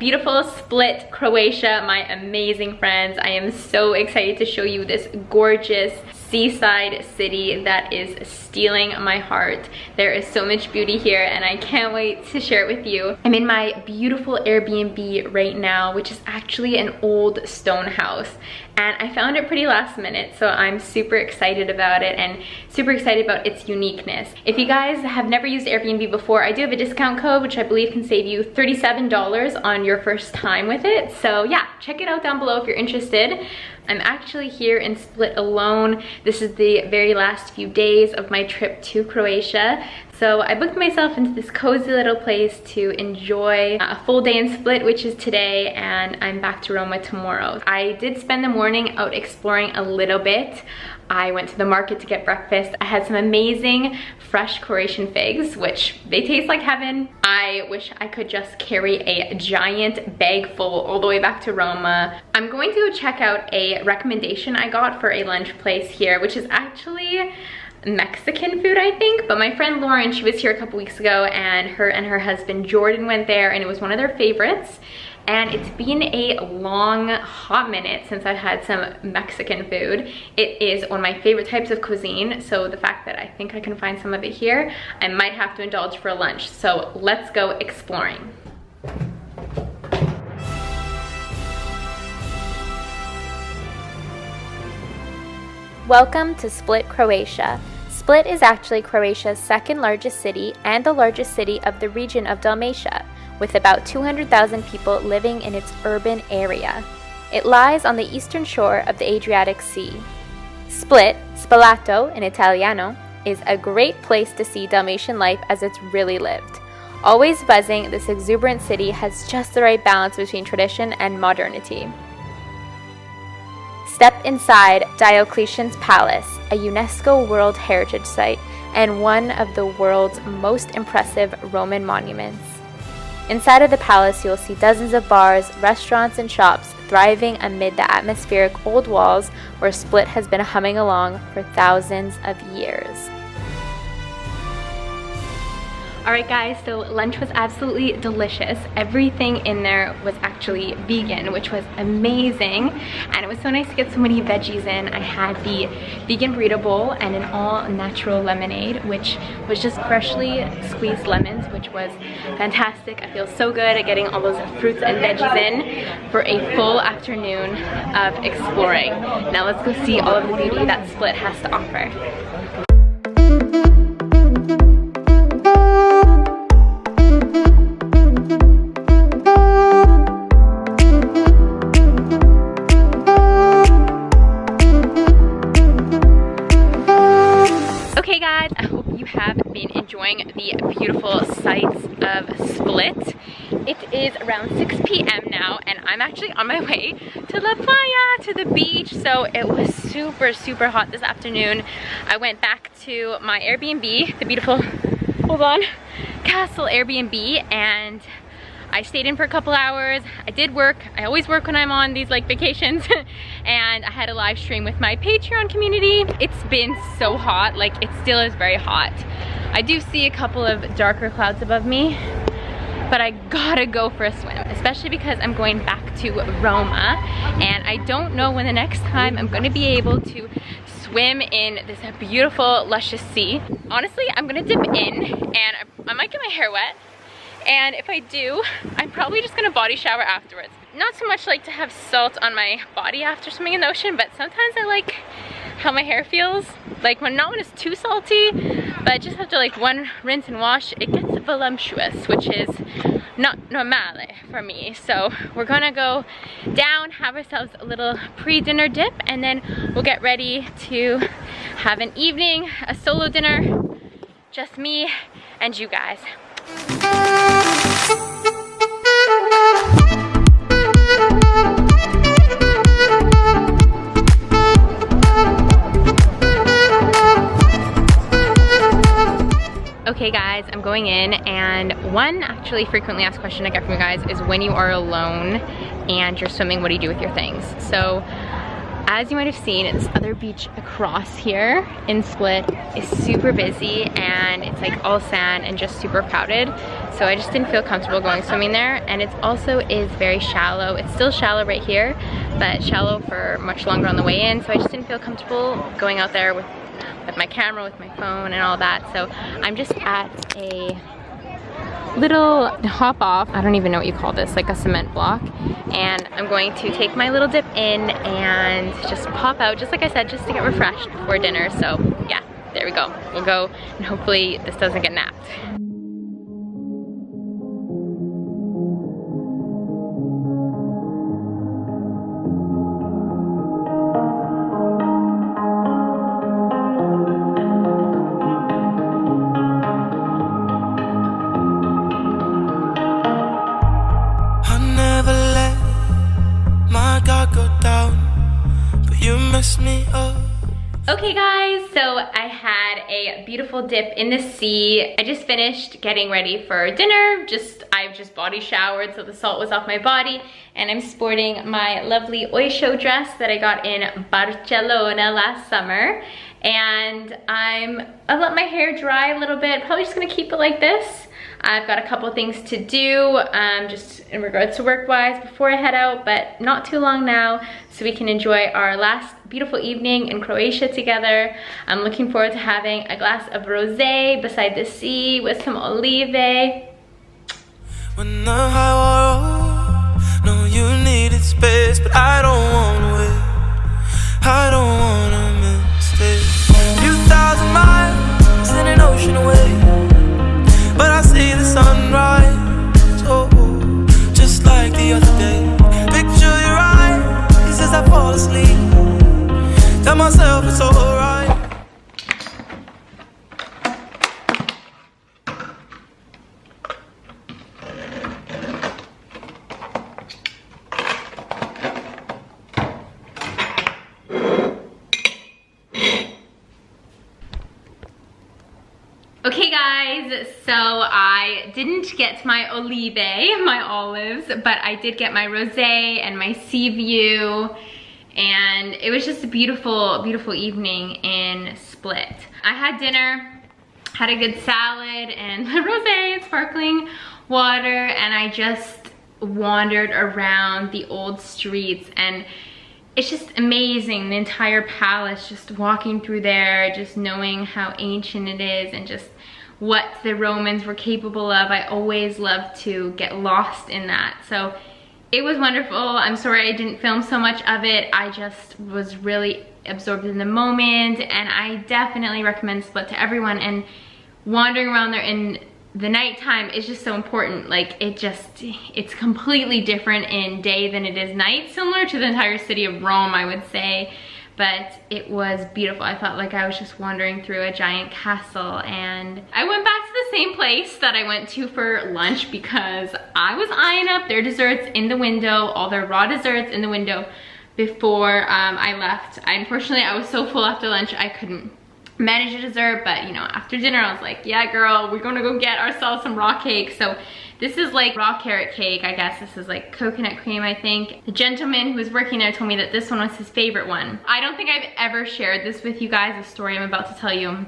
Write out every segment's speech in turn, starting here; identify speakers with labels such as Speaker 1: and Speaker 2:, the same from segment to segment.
Speaker 1: beautiful Split, Croatia, my amazing friends. I am so excited to show you this gorgeous seaside city that is stealing my heart. There is so much beauty here and I can't wait to share it with you. I'm in my beautiful Airbnb right now, which is actually an old stone house, and I found it pretty last minute, so I'm super excited about it and super excited about its uniqueness. If you guys have never used Airbnb before, I do have a discount code which I believe can save you $37 on your first time with it. So yeah, check it out down below if you're interested. I'm actually here in Split alone. This is the very last few days of my trip to Croatia. So I booked myself into this cozy little place to enjoy a full day in Split, which is today, and I'm back to Roma tomorrow. I did spend the morning out exploring a little bit. I went to the market to get breakfast. I had some amazing fresh Croatian figs, which they taste like heaven. I wish I could just carry a giant bag full all the way back to Roma. I'm going to go check out a recommendation I got for a lunch place here, which is actually Mexican food, I think, but my friend Lauren, she was here a couple weeks ago, and her husband Jordan went there, and it was one of their favorites. And it's been a long hot minute since I've had some Mexican food. It is one of my favorite types of cuisine, so the fact that I think I can find some of it here, I might have to indulge for lunch. So let's go exploring.
Speaker 2: Welcome to Split, Croatia. Split is actually Croatia's second largest city and the largest city of the region of Dalmatia, with about 200,000 people living in its urban area. It lies on the eastern shore of the Adriatic Sea. Split, Spalato in Italiano, is a great place to see Dalmatian life as it's really lived. Always buzzing, this exuberant city has just the right balance between tradition and modernity. Step inside Diocletian's Palace, a UNESCO World Heritage Site and one of the world's most impressive Roman monuments. Inside of the palace, you'll see dozens of bars, restaurants, and shops thriving amid the atmospheric old walls where Split has been humming along for thousands of years.
Speaker 1: Alright guys, so lunch was absolutely delicious. Everything in there was actually vegan, which was amazing. And it was so nice to get so many veggies in. I had the vegan burrito bowl and an all-natural lemonade, which was just freshly squeezed lemons, which was fantastic. I feel so good at getting all those fruits and veggies in for a full afternoon of exploring. Now let's go see all of the beauty that Split has to offer. Enjoying the beautiful sights of Split. It is around 6 p.m. now, and I'm actually on my way to La Playa, to the beach. So it was super hot this afternoon. I went back to my Airbnb, the beautiful, hold on, Castle Airbnb, and I stayed in for a couple hours. I did work. I always work when I'm on these like vacations. And I had a live stream with my Patreon community. It's been so hot, like it still is very hot. I do see a couple of darker clouds above me, but I gotta go for a swim, especially because I'm going back to Roma, and I don't know when the next time I'm gonna be able to swim in this beautiful, luscious sea. Honestly, I'm gonna dip in, and I might get my hair wet, and if I do, I'm probably just gonna body shower afterwards. Not so much like to have salt on my body after swimming in the ocean, but sometimes I like how my hair feels. Like not when it's too salty, but just after like one rinse and wash, it gets voluptuous, which is not normale for me. So we're gonna go down, have ourselves a little pre-dinner dip, and then we'll get ready to have an evening, a solo dinner, just me and you guys. Okay guys, I'm going in, and one actually frequently asked question I get from you guys is when you are alone and you're swimming, what do you do with your things? So as you might have seen, this other beach across here in Split is super busy and it's like all sand and just super crowded. So I just didn't feel comfortable going swimming there, and it also is very shallow. It's still shallow right here, but shallow for much longer on the way in. So I just didn't feel comfortable going out there with my camera, with my phone and all that. So I'm just at a little hop off, I don't even know what you call this, like a cement block, and I'm going to take my little dip in and just pop out, just like I said, just to get refreshed before dinner. So yeah, there we go. We'll go and hopefully this doesn't get napped. Okay guys, so I had a beautiful dip in the sea. I just finished getting ready for dinner. I've just body showered, so the salt was off my body, and I'm sporting my lovely Oysho dress that I got in Barcelona last summer. And I've let my hair dry a little bit, probably just gonna keep it like this. I've got a couple things to do, just in regards to work-wise before I head out, but not too long now, so we can enjoy our last beautiful evening in Croatia together. I'm looking forward to having a glass of rosé beside the sea with some olive.
Speaker 3: When the high wall, no, you needed space, but I don't wanna wait. I don't wanna miss it. 2,000 miles in an ocean away, but I see the sunrise, oh, just like the other day. Picture your eyes as I fall asleep. Tell myself it's alright.
Speaker 1: Okay guys, so I didn't get my my olives, but I did get my rosé and my sea view, and it was just a beautiful, beautiful evening in Split. I had dinner, had a good salad and rosé, sparkling water, and I just wandered around the old streets, and it's just amazing, the entire palace, just walking through there, just knowing how ancient it is and just what the Romans were capable of. I always love to get lost in that. So it was wonderful. I'm sorry I didn't film so much of it. I just was really absorbed in the moment, and I definitely recommend Split to everyone. And wandering around there in the nighttime is just so important. Like, it's completely different in day than it is night, similar to the entire city of Rome, I would say. But it was beautiful. I felt like I was just wandering through a giant castle, and I went back to the same place that I went to for lunch because I was eyeing up their desserts in the window, all their raw desserts in the window before I left. Unfortunately, I was so full after lunch I couldn't manage a dessert, but you know, after dinner I was like, yeah girl, we're gonna go get ourselves some raw cake. So this is like raw carrot cake, I guess. This is like coconut cream, I think. The gentleman who was working there told me that this one was his favorite one. I don't think I've ever shared this with you guys, the story I'm about to tell you.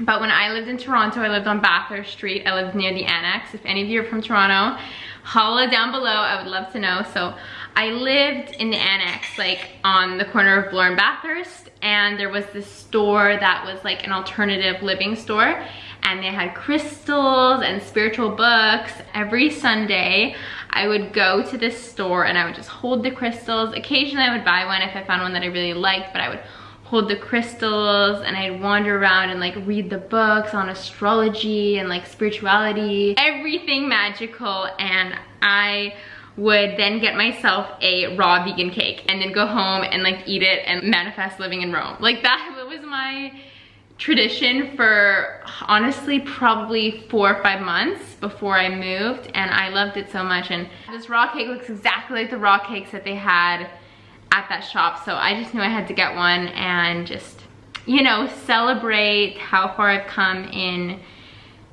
Speaker 1: But when I lived in Toronto, I lived on Bathurst Street. I lived near the Annex. If any of you are from Toronto, holla down below, I would love to know. So I lived in the Annex, like on the corner of Bloor and Bathurst, and there was this store that was like an alternative living store, and they had crystals and spiritual books. Every Sunday I would go to this store and I would just hold the crystals. Occasionally I would buy one if I found one that I really liked, but I would hold the crystals and I'd wander around and like read the books on astrology and like spirituality, everything magical. And I would then get myself a raw vegan cake and then go home and like eat it and manifest living in Rome. Like that was my tradition for honestly probably 4 or 5 months before I moved, and I loved it so much. And this raw cake looks exactly like the raw cakes that they had at that shop, so I just knew I had to get one and just, you know, celebrate how far I've come in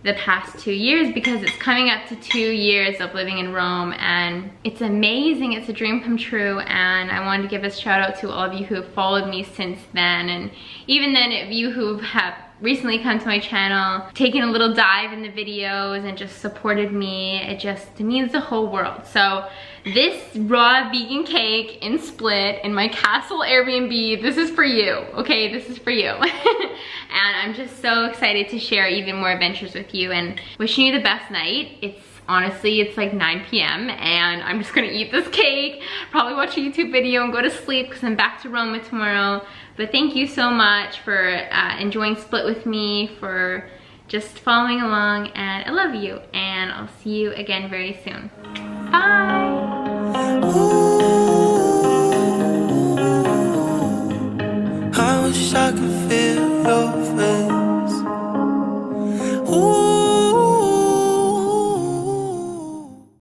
Speaker 1: the past 2 years because it's coming up to 2 years of living in Rome, and it's amazing. It's a dream come true, and I wanted to give a shout out to all of you who have followed me since then, and even then, if you who have recently come to my channel, taken a little dive in the videos and just supported me, it means the whole world. So this raw vegan cake in Split in my castle Airbnb, this is for you, okay? This is for you. And I'm just so excited to share even more adventures with you and wishing you the best night. Honestly, it's like 9 p.m. and I'm just gonna eat this cake, probably watch a YouTube video and go to sleep because I'm back to Rome tomorrow. But thank you so much for enjoying Split with me, for just following along, and I love you, and I'll see you again very soon. Bye!
Speaker 3: Ooh, I wish I could feel your